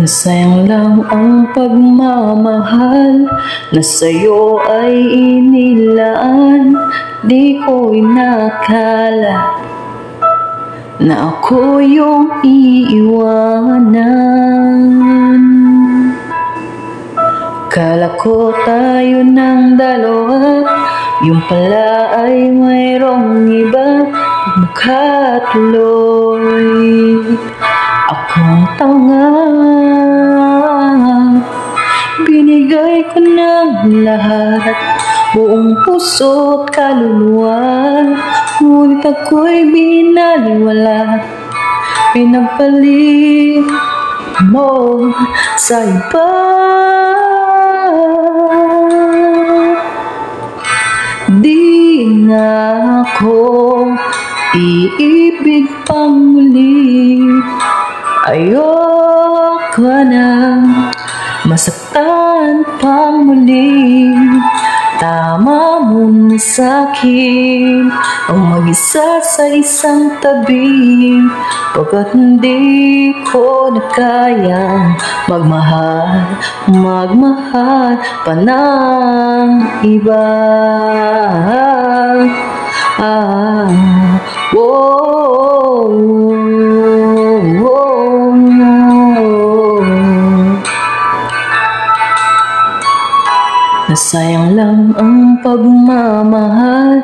Nasayang lang ang pagmamahal na sa'yo ay inilaan. Di ko inakala na ako yung iiwanan. Kala ko tayo ng dalawa, yung pala ay mayroong iba. Mukha tuloy akong tanga. Binigay ko ng lahat, buong puso't kaluluwa. Ngunit ako'y binaliwala, pinagpalit mo sa iba. Di na ako iibig pang muli. Ayoko na masaktan pang muli. Tama mo na sa'kin ang mag-isa sa isang tabi, pagkat hindi ko na kayang magmahal pa ng iba. Nasayang lang ang pagmamahal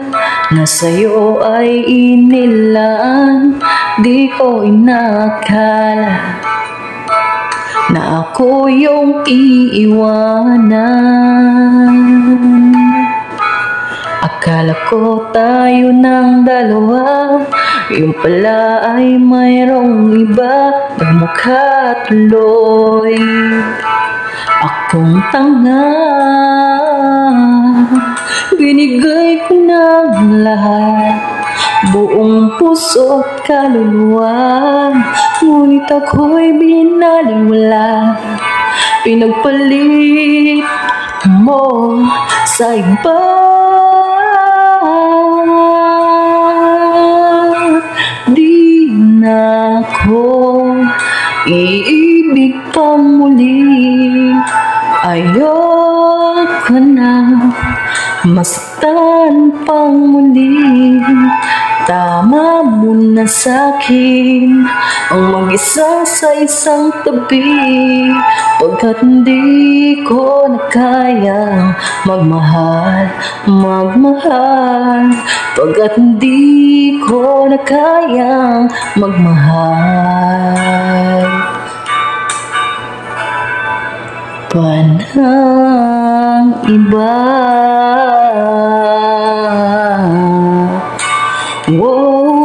na sa'yo ay inilaan. Di ko inakala na ako yung iiwanan. Akala ko tayo ng dalawa, yung pala ay mayroong iba. Nagmukha tuloy akong tanga. Binigay ko ng lahat, buong puso't kaluluwa. Ngunit ako'y binaliwala, pinagpalit mo sa iba. Di na ako iibig pang muli. Ayoko na masaktan pang muli. Tama mo na sa'kin ang mag-isa sa isang tabi, pagkat hindi ko na kayang magmahal, pagkat hindi ko na kayang magmahal pa ng iba. Whoa.